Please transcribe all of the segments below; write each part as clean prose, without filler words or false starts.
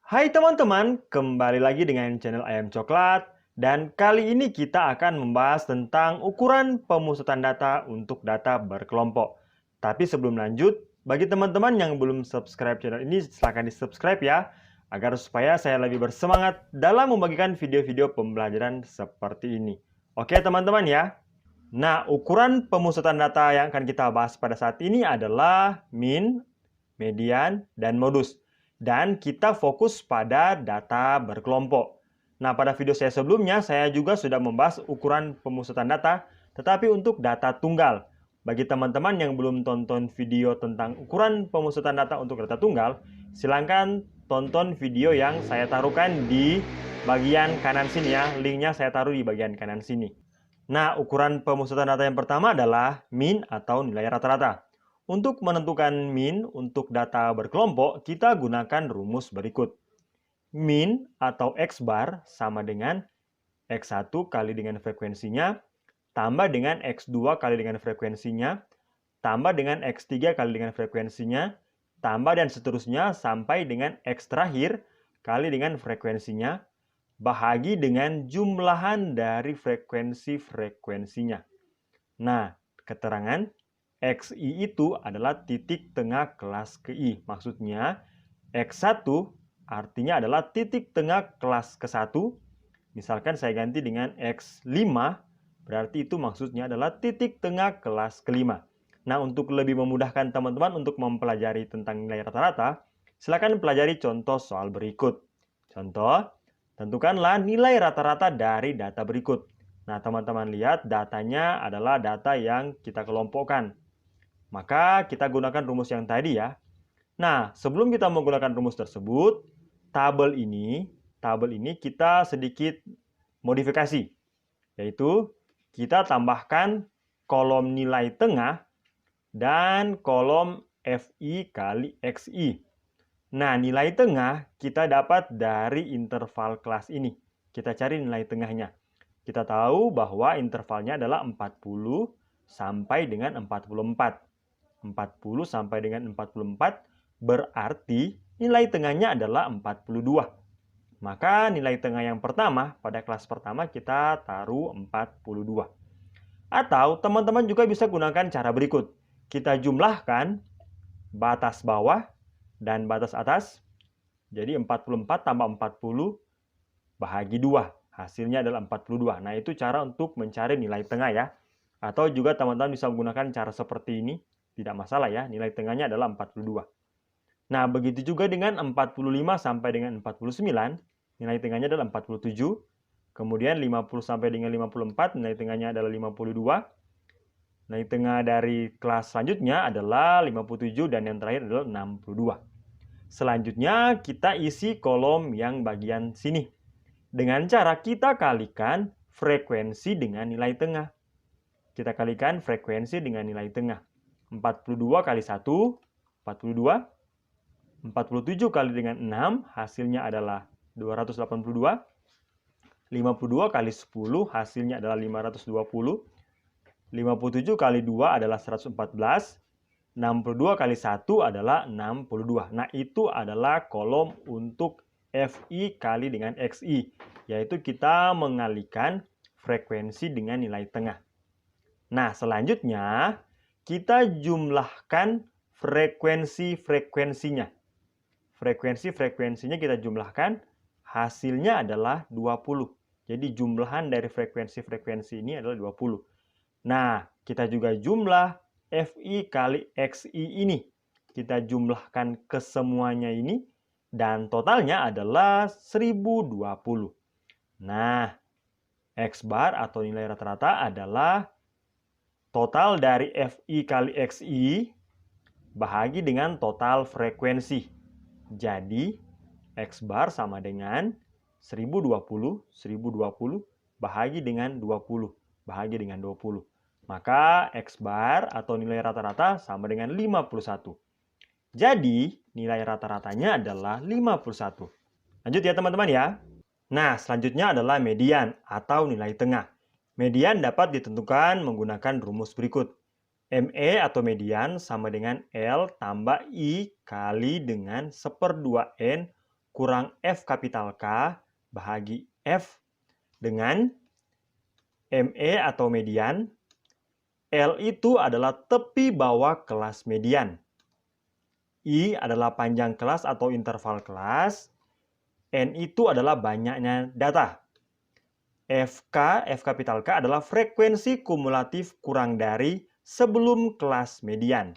Hai teman-teman, kembali lagi dengan channel Ayam Coklat. Dan kali ini kita akan membahas tentang ukuran pemusatan data untuk data berkelompok. Tapi sebelum lanjut, bagi teman-teman yang belum subscribe channel ini, silahkan di-subscribe ya, agar supaya saya lebih bersemangat dalam membagikan video-video pembelajaran seperti ini. Oke teman-teman ya. Nah, ukuran pemusatan data yang akan kita bahas pada saat ini adalah min, median, dan modus. Dan kita fokus pada data berkelompok. Nah, pada video saya sebelumnya, saya juga sudah membahas ukuran pemusatan data, tetapi untuk data tunggal. Bagi teman-teman yang belum tonton video tentang ukuran pemusatan data untuk data tunggal, silahkan tonton video yang saya taruhkan di bagian kanan sini ya. Linknya saya taruh di bagian kanan sini. Nah, ukuran pemusatan data yang pertama adalah min atau nilai rata-rata. Untuk menentukan min untuk data berkelompok, kita gunakan rumus berikut. Min atau X bar sama dengan X1 kali dengan frekuensinya, tambah dengan X2 kali dengan frekuensinya, tambah dengan X3 kali dengan frekuensinya, tambah dan seterusnya sampai dengan X terakhir kali dengan frekuensinya, bahagi dengan jumlahan dari frekuensi-frekuensinya. Nah, keterangan XI itu adalah titik tengah kelas ke-I. Maksudnya, X1 artinya adalah titik tengah kelas ke-1. Misalkan saya ganti dengan X5, berarti itu maksudnya adalah titik tengah kelas ke-5. Nah, untuk lebih memudahkan teman-teman untuk mempelajari tentang nilai rata-rata, silakan pelajari contoh soal berikut. Contoh, tentukanlah nilai rata-rata dari data berikut. Nah, teman-teman lihat datanya adalah data yang kita kelompokkan. Maka kita gunakan rumus yang tadi ya. Nah, sebelum kita menggunakan rumus tersebut, tabel ini kita sedikit modifikasi. Yaitu kita tambahkan kolom nilai tengah dan kolom FI kali XI. Nah, nilai tengah kita dapat dari interval kelas ini. Kita cari nilai tengahnya. Kita tahu bahwa intervalnya adalah 40 sampai dengan 44. 40 sampai dengan 44 berarti nilai tengahnya adalah 42. Maka nilai tengah yang pertama pada kelas pertama kita taruh 42. Atau teman-teman juga bisa gunakan cara berikut. Kita jumlahkan batas bawah dan batas atas. Jadi 44 tambah 40 bahagi 2. Hasilnya adalah 42. Nah, itu cara untuk mencari nilai tengah ya. Atau juga teman-teman bisa menggunakan cara seperti ini. Tidak masalah ya, nilai tengahnya adalah 42. Nah, begitu juga dengan 45 sampai dengan 49, nilai tengahnya adalah 47. Kemudian 50 sampai dengan 54, nilai tengahnya adalah 52. Nilai tengah dari kelas selanjutnya adalah 57 dan yang terakhir adalah 62. Selanjutnya kita isi kolom yang bagian sini. Dengan cara kita kalikan frekuensi dengan nilai tengah. Kita kalikan frekuensi dengan nilai tengah. 42 kali 1, 42. 47 kali dengan 6, hasilnya adalah 282. 52 kali 10, hasilnya adalah 520. 57 kali 2 adalah 114. 62 kali 1 adalah 62. Nah, itu adalah kolom untuk FI kali dengan XI. Yaitu kita mengalihkan frekuensi dengan nilai tengah. Nah, selanjutnya kita jumlahkan frekuensi-frekuensinya. Frekuensi-frekuensinya kita jumlahkan, hasilnya adalah 20. Jadi jumlahan dari frekuensi-frekuensi ini adalah 20. Nah, kita juga jumlah FI kali XI ini. Kita jumlahkan ke semuanya ini, dan totalnya adalah 1020. Nah, X bar atau nilai rata-rata adalah total dari FI kali XI bahagi dengan total frekuensi. Jadi, X bar sama dengan 1020 bahagi dengan 20, bahagi dengan 20. Maka X bar atau nilai rata-rata sama dengan 51. Jadi, nilai rata-ratanya adalah 51. Lanjut ya teman-teman ya. Nah, selanjutnya adalah median atau nilai tengah. Median dapat ditentukan menggunakan rumus berikut. ME atau median sama dengan L tambah I kali dengan 1/2N kurang F kapital K bahagi F dengan ME atau median. L itu adalah tepi bawah kelas median. I adalah panjang kelas atau interval kelas. N itu adalah banyaknya data. F kapital K adalah frekuensi kumulatif kurang dari sebelum kelas median.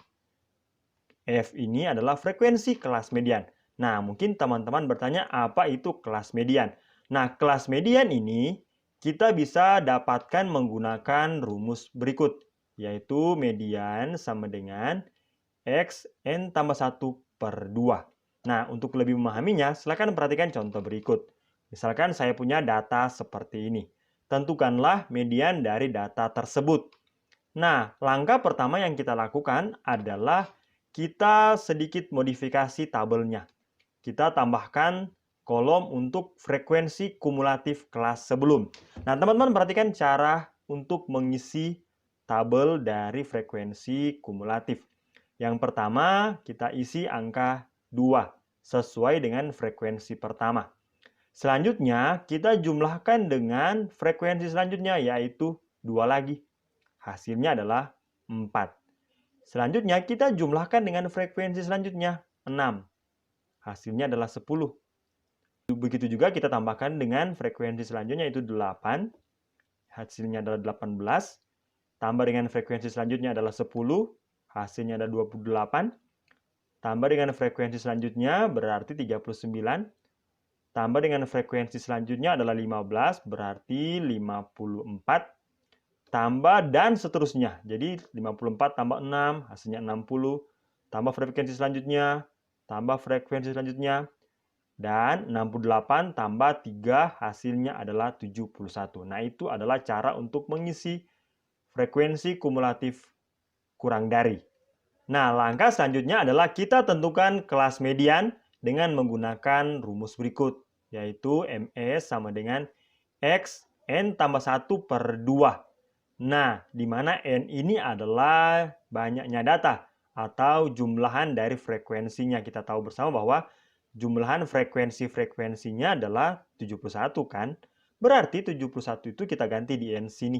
F ini adalah frekuensi kelas median. Nah, mungkin teman-teman bertanya apa itu kelas median. Nah, kelas median ini kita bisa dapatkan menggunakan rumus berikut, yaitu median sama dengan X N tambah 1 per 2. Nah, untuk lebih memahaminya, silakan perhatikan contoh berikut. Misalkan saya punya data seperti ini. Tentukanlah median dari data tersebut. Nah, langkah pertama yang kita lakukan adalah kita sedikit modifikasi tabelnya. Kita tambahkan kolom untuk frekuensi kumulatif kelas sebelum. Nah, teman-teman perhatikan cara untuk mengisi tabel dari frekuensi kumulatif. Yang pertama, kita isi angka 2 sesuai dengan frekuensi pertama. Selanjutnya, kita jumlahkan dengan frekuensi selanjutnya, yaitu 2 lagi. Hasilnya adalah 4. Selanjutnya, kita jumlahkan dengan frekuensi selanjutnya, 6. Hasilnya adalah 10. Begitu juga kita tambahkan dengan frekuensi selanjutnya, yaitu 8. Hasilnya adalah 18. Tambah dengan frekuensi selanjutnya adalah 10. Hasilnya ada 28. Tambah dengan frekuensi selanjutnya berarti 39. Tambah dengan frekuensi selanjutnya adalah 15, berarti 54. Tambah dan seterusnya. Jadi 54 tambah 6, hasilnya 60. Tambah frekuensi selanjutnya, tambah frekuensi selanjutnya. Dan 68 tambah 3, hasilnya adalah 71. Nah, itu adalah cara untuk mengisi frekuensi kumulatif kurang dari. Nah, langkah selanjutnya adalah kita tentukan kelas median dengan menggunakan rumus berikut, yaitu ME sama dengan X N tambah 1 per 2. Nah, di mana N ini adalah banyaknya data atau jumlahan dari frekuensinya. Kita tahu bersama bahwa jumlahan frekuensinya adalah 71 kan? Berarti 71 itu kita ganti di N sini.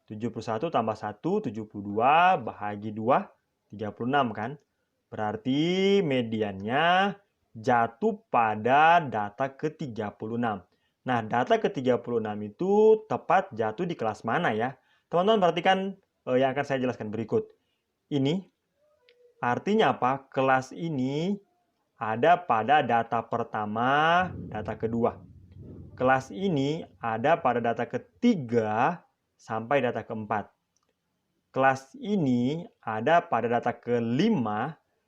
71 tambah 1, 72 bahagi 2, 36 kan? Berarti mediannya jatuh pada data ke-36. Nah, data ke-36 itu tepat jatuh di kelas mana ya? Teman-teman perhatikan yang akan saya jelaskan berikut. Ini artinya apa? Kelas ini ada pada data pertama, data kedua. Kelas ini ada pada data ketiga sampai data keempat. Kelas ini ada pada data ke-5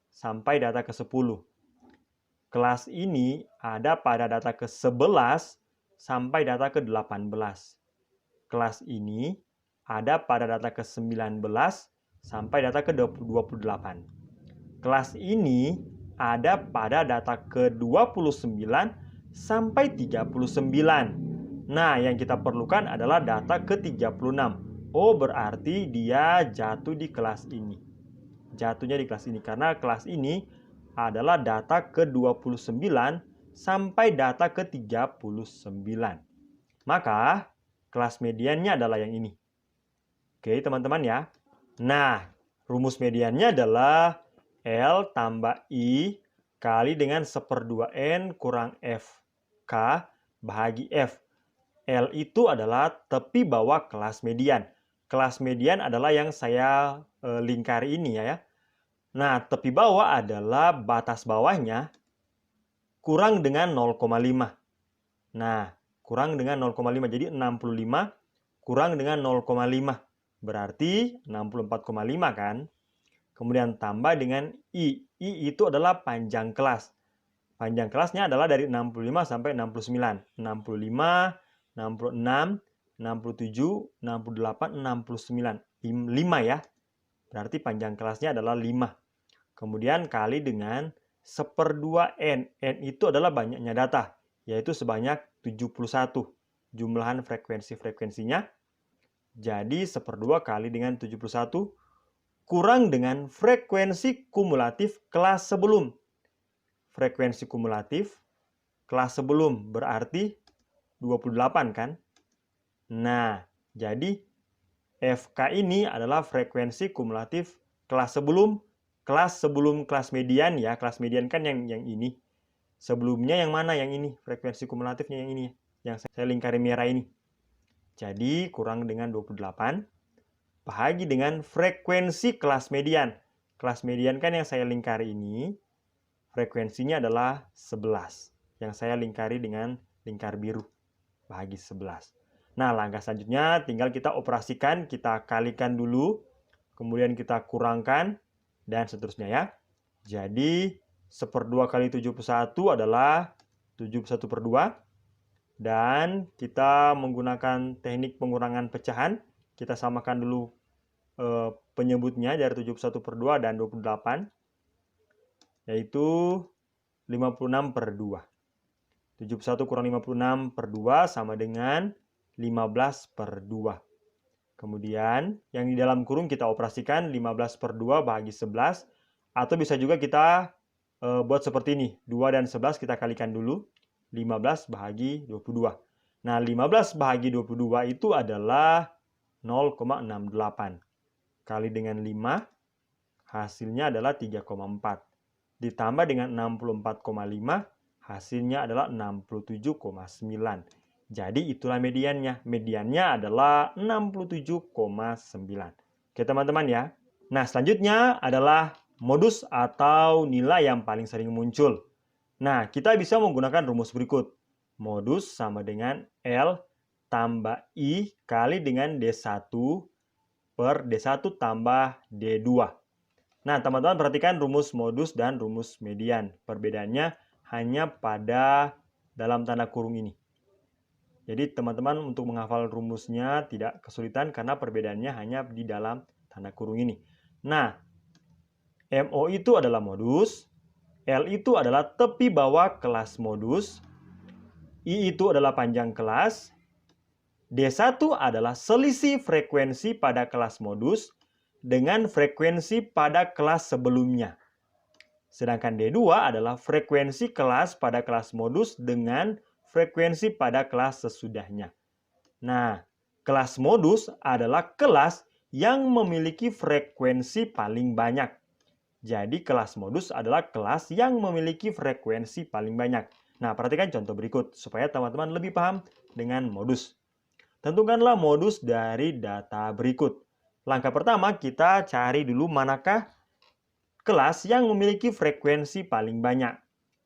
sampai data ke-10. Kelas ini ada pada data ke-11 sampai data ke-18. Kelas ini ada pada data ke-19 sampai data ke-28. Kelas ini ada pada data ke-29 sampai 39. Nah, yang kita perlukan adalah data ke-36. Oh, berarti dia jatuh di kelas ini. Jatuhnya di kelas ini karena kelas ini adalah data ke-29 sampai data ke-39. Maka, kelas mediannya adalah yang ini. Oke, teman-teman ya. Nah, rumus mediannya adalah L tambah I kali dengan 1/2N kurang FK bahagi F. L itu adalah tepi bawah kelas median. Kelas median adalah yang saya lingkari ini ya. Nah, tepi bawah adalah batas bawahnya kurang dengan 0,5. Nah, kurang dengan 0,5. Jadi 65 kurang dengan 0,5. Berarti 64,5 kan? Kemudian tambah dengan I. I itu adalah panjang kelas. Panjang kelasnya adalah dari 65 sampai 69. 65, 66, 67, 68, 69. 5 ya. Berarti panjang kelasnya adalah 5. Kemudian kali dengan 1/2N. N itu adalah banyaknya data, yaitu sebanyak 71. Jumlahan frekuensinya. Jadi 1/2 kali dengan 71 kurang dengan frekuensi kumulatif kelas sebelum. Frekuensi kumulatif kelas sebelum, berarti 28 kan? Nah, jadi FK ini adalah frekuensi kumulatif kelas sebelum kelas median ya. Kelas median kan yang ini. Sebelumnya yang mana? Yang ini. Frekuensi kumulatifnya yang ini. Yang saya lingkari merah ini. Jadi kurang dengan 28 bahagi dengan frekuensi kelas median. Kelas median kan yang saya lingkari ini. Frekuensinya adalah 11. Yang saya lingkari dengan lingkar biru. Bahagi 11. Nah, langkah selanjutnya tinggal kita operasikan, kita kalikan dulu, kemudian kita kurangkan, dan seterusnya ya. Jadi, 1/2 kali 71 adalah 71/2. Dan kita menggunakan teknik pengurangan pecahan, kita samakan dulu penyebutnya dari 71/2 dan 28, yaitu 56/2. 71 kurang 56/2 sama dengan 15/2. Kemudian, yang di dalam kurung kita operasikan 15/2 bahagi 11. Atau bisa juga kita buat seperti ini. 2 dan 11 kita kalikan dulu. 15 bahagi 22. Nah, 15 bahagi 22 itu adalah 0,68. Kali dengan 5, hasilnya adalah 3,4. Ditambah dengan 64,5, hasilnya adalah 67,9. Jadi itulah mediannya. Mediannya adalah 67,9. Oke teman-teman ya. Nah selanjutnya adalah modus atau nilai yang paling sering muncul. Nah kita bisa menggunakan rumus berikut. Modus sama dengan L tambah I kali dengan D1 per D1 tambah D2. Nah teman-teman perhatikan rumus modus dan rumus median. Perbedaannya hanya pada dalam tanda kurung ini. Jadi teman-teman untuk menghafal rumusnya tidak kesulitan karena perbedaannya hanya di dalam tanda kurung ini. Nah, MO itu adalah modus, L itu adalah tepi bawah kelas modus, I itu adalah panjang kelas, D1 adalah selisih frekuensi pada kelas modus dengan frekuensi pada kelas sebelumnya. Sedangkan D2 adalah frekuensi kelas pada kelas modus dengan frekuensi pada kelas sesudahnya. Nah, kelas modus adalah kelas yang memiliki frekuensi paling banyak. Jadi, kelas modus adalah kelas yang memiliki frekuensi paling banyak. Nah, perhatikan contoh berikut supaya teman-teman lebih paham dengan modus. Tentukanlah modus dari data berikut. Langkah pertama, kita cari dulu manakah kelas yang memiliki frekuensi paling banyak.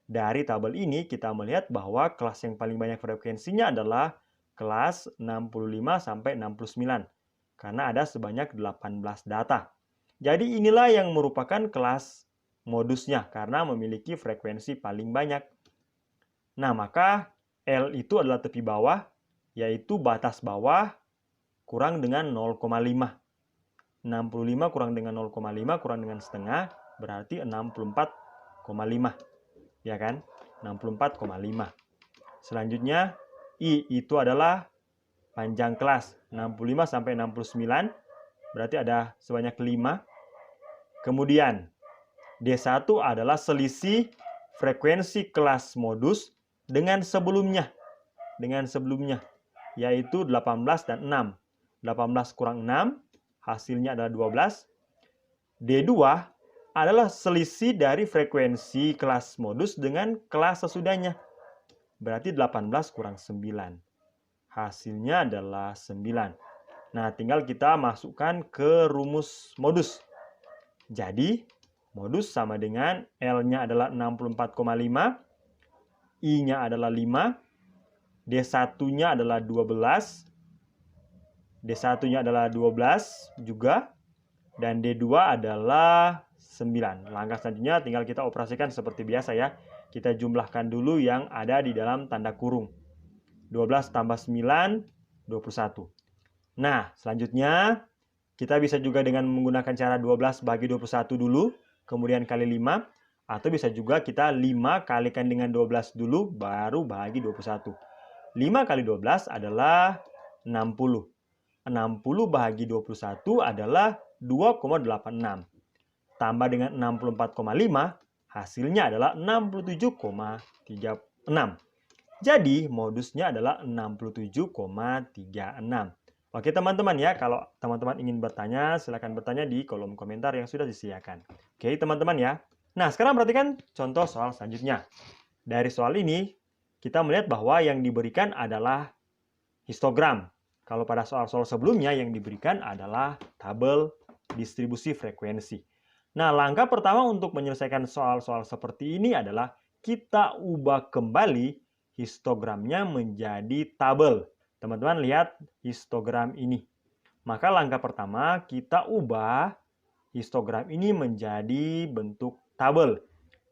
Dari tabel ini kita melihat bahwa kelas yang paling banyak frekuensinya adalah kelas 65 sampai 69 karena ada sebanyak 18 data. Jadi inilah yang merupakan kelas modusnya karena memiliki frekuensi paling banyak. Nah, maka L itu adalah tepi bawah yaitu batas bawah kurang dengan 0,5. 65 kurang dengan 0,5 kurang dengan setengah berarti 64,5. Ya kan? 64,5. Selanjutnya, I itu adalah panjang kelas 65 sampai 69. Berarti ada sebanyak 5. Kemudian, D1 adalah selisih frekuensi kelas modus dengan sebelumnya. Yaitu 18 dan 6. 18 kurang 6, hasilnya adalah 12. D2 adalah selisih dari frekuensi kelas modus dengan kelas sesudahnya. Berarti 18 kurang 9. Hasilnya adalah 9. Nah, tinggal kita masukkan ke rumus modus. Jadi, modus sama dengan L-nya adalah 64,5, I-nya adalah 5, D1-nya adalah 12, D1-nya adalah 12 juga, dan D2 adalah 9. Langkah selanjutnya tinggal kita operasikan seperti biasa ya. Kita jumlahkan dulu yang ada di dalam tanda kurung. 12 tambah 9, 21. Nah, selanjutnya kita bisa juga dengan menggunakan cara 12 bagi 21 dulu, kemudian kali 5. Atau bisa juga kita 5 kalikan dengan 12 dulu, baru bagi 21. 5 kali 12 adalah 60. 60 bahagi 21 adalah 2,86. Tambah dengan 64,5, hasilnya adalah 67,36. Jadi, modusnya adalah 67,36. Oke teman-teman ya, kalau teman-teman ingin bertanya, silakan bertanya di kolom komentar yang sudah disediakan. Oke teman-teman ya. Nah, sekarang perhatikan contoh soal selanjutnya. Dari soal ini, kita melihat bahwa yang diberikan adalah histogram. Kalau pada soal-soal sebelumnya yang diberikan adalah tabel distribusi frekuensi. Nah, langkah pertama untuk menyelesaikan soal-soal seperti ini adalah kita ubah kembali histogramnya menjadi tabel. Teman-teman lihat histogram ini. Maka langkah pertama kita ubah histogram ini menjadi bentuk tabel.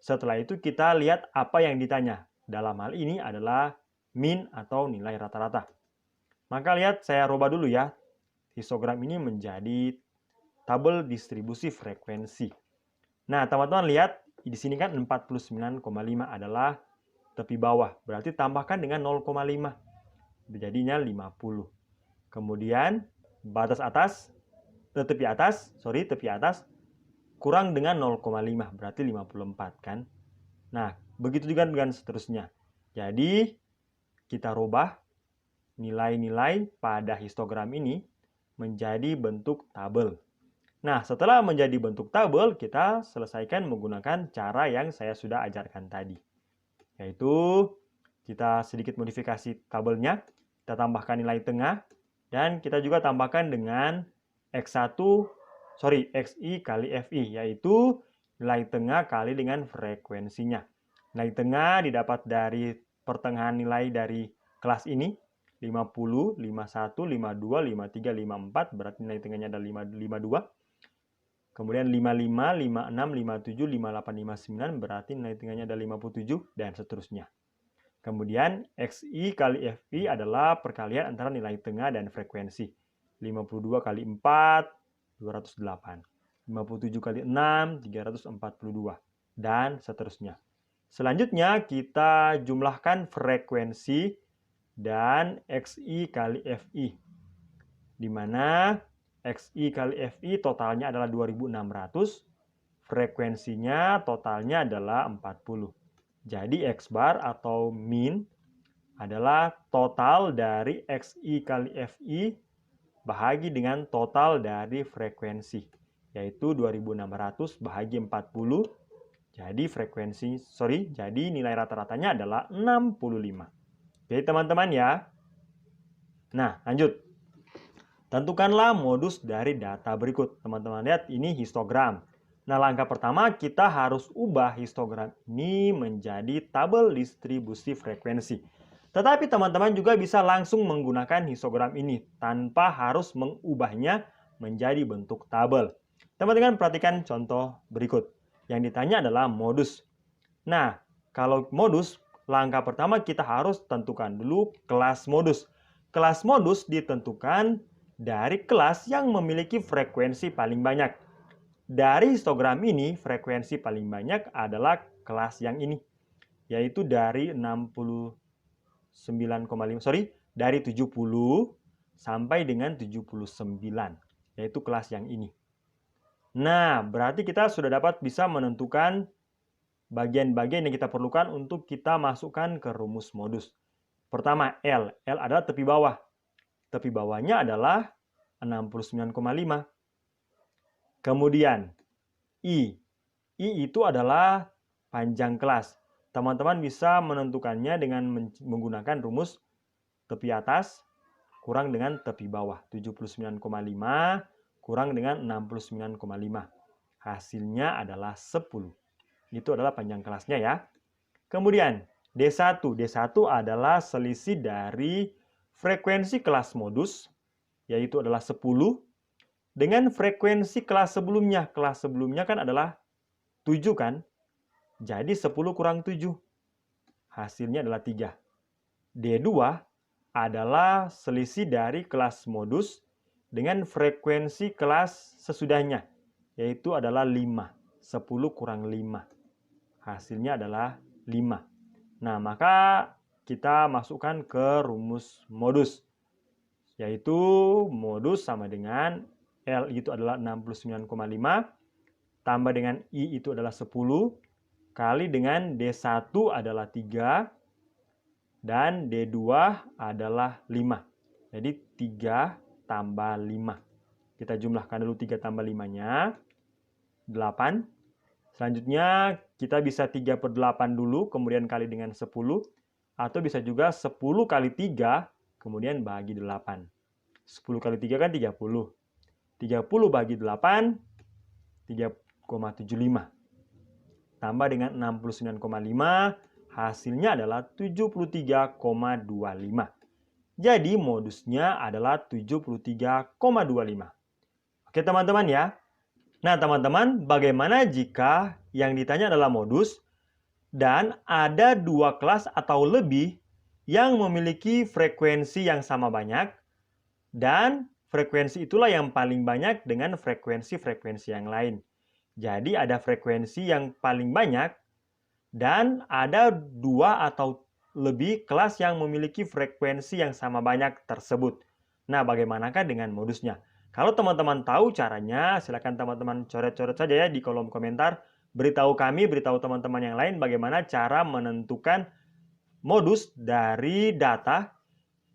Setelah itu kita lihat apa yang ditanya. Dalam hal ini adalah min atau nilai rata-rata. Maka lihat saya rubah dulu ya. Histogram ini menjadi tabel distribusi frekuensi. Nah, teman-teman lihat di sini kan 49,5 adalah tepi bawah. Berarti tambahkan dengan 0,5. Jadinya 50. Kemudian batas atas, tepi atas kurang dengan 0,5 berarti 54 kan. Nah, begitu juga dengan seterusnya. Jadi kita rubah nilai-nilai pada histogram ini menjadi bentuk tabel. Nah, setelah menjadi bentuk tabel, kita selesaikan menggunakan cara yang saya sudah ajarkan tadi. Yaitu kita sedikit modifikasi tabelnya, kita tambahkan nilai tengah, dan kita juga tambahkan dengan XI kali FI, yaitu nilai tengah kali dengan frekuensinya. Nilai tengah didapat dari pertengahan nilai dari kelas ini, 50, 51, 52, 53, 54, berarti nilai tengahnya adalah 52. Kemudian 55, 56, 57, 58, 59, berarti nilai tengahnya adalah 57, dan seterusnya. Kemudian XI kali FI adalah perkalian antara nilai tengah dan frekuensi. 52 kali 4, 208. 57 kali 6, 342. Dan seterusnya. Selanjutnya kita jumlahkan frekuensi dan XI kali FI. Di mana XI kali FI totalnya adalah 2600. Frekuensinya totalnya adalah 40. Jadi X bar atau min adalah total dari XI kali FI bahagi dengan total dari frekuensi, yaitu 2600 bahagi 40. Jadi nilai rata-ratanya adalah 65. Oke teman-teman ya. Nah, lanjut. Tentukanlah modus dari data berikut. Teman-teman lihat ini histogram. Nah, langkah pertama kita harus ubah histogram ini menjadi tabel distribusi frekuensi. Tetapi teman-teman juga bisa langsung menggunakan histogram ini tanpa harus mengubahnya menjadi bentuk tabel. Teman-teman perhatikan contoh berikut. Yang ditanya adalah modus. Nah, kalau modus, langkah pertama kita harus tentukan dulu kelas modus. Kelas modus ditentukan dari kelas yang memiliki frekuensi paling banyak. Dari histogram ini, frekuensi paling banyak adalah kelas yang ini, yaitu dari 70 sampai dengan 79, yaitu kelas yang ini. Nah, berarti kita sudah dapat bisa menentukan bagian-bagian yang kita perlukan untuk kita masukkan ke rumus modus. Pertama, L. L adalah tepi bawah. Tepi bawahnya adalah 69,5. Kemudian I. I itu adalah panjang kelas. Teman-teman bisa menentukannya dengan menggunakan rumus tepi atas kurang dengan tepi bawah. 79,5 kurang dengan 69,5. Hasilnya adalah 10. Itu adalah panjang kelasnya ya. Kemudian D1. D1 adalah selisih dari frekuensi kelas modus, yaitu adalah 10, dengan frekuensi kelas sebelumnya. Kelas sebelumnya kan adalah 7 kan? Jadi 10 kurang 7. Hasilnya adalah 3. D2 adalah selisih dari kelas modus dengan frekuensi kelas sesudahnya, yaitu adalah 5. 10 kurang 5. Hasilnya adalah 5. Nah, maka kita masukkan ke rumus modus, yaitu modus sama dengan L itu adalah 69,5 tambah dengan I itu adalah 10 kali dengan D1 adalah 3 Dan D2 adalah 5. Jadi 3 tambah 5. Kita jumlahkan dulu 3 tambah 5-nya. 8. Selanjutnya kita bisa 3/8 dulu, kemudian kali dengan 10. Atau bisa juga 10 kali 3, kemudian bagi 8. 10 kali 3 kan 30. 30 bagi 8, 3,75. Tambah dengan 69,5, hasilnya adalah 73,25. Jadi modusnya adalah 73,25. Oke teman-teman ya. Nah teman-teman, bagaimana jika yang ditanya adalah modus dan ada 2 kelas atau lebih yang memiliki frekuensi yang sama banyak dan frekuensi itulah yang paling banyak dengan frekuensi-frekuensi yang lain. Jadi ada frekuensi yang paling banyak dan ada 2 atau lebih kelas yang memiliki frekuensi yang sama banyak tersebut. Nah, bagaimanakah dengan modusnya? Kalau teman-teman tahu caranya, silakan teman-teman coret-coret saja ya di kolom komentar. Beritahu kami, beritahu teman-teman yang lain bagaimana cara menentukan modus dari data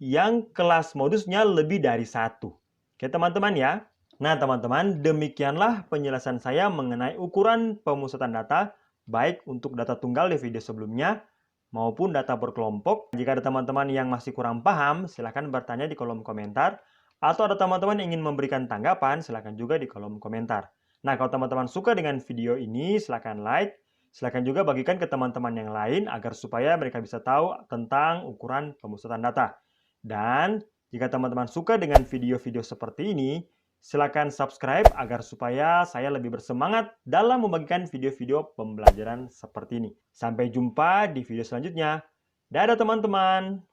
yang kelas modusnya lebih dari 1. Oke teman-teman ya. Nah teman-teman, demikianlah penjelasan saya mengenai ukuran pemusatan data, baik untuk data tunggal di video sebelumnya, maupun data berkelompok. Jika ada teman-teman yang masih kurang paham, silahkan bertanya di kolom komentar. Atau ada teman-teman yang ingin memberikan tanggapan, silahkan juga di kolom komentar. Nah, kalau teman-teman suka dengan video ini, silahkan like. Silahkan juga bagikan ke teman-teman yang lain agar supaya mereka bisa tahu tentang ukuran pemusatan data. Dan jika teman-teman suka dengan video-video seperti ini, silakan subscribe agar supaya saya lebih bersemangat dalam membagikan video-video pembelajaran seperti ini. Sampai jumpa di video selanjutnya. Dadah teman-teman!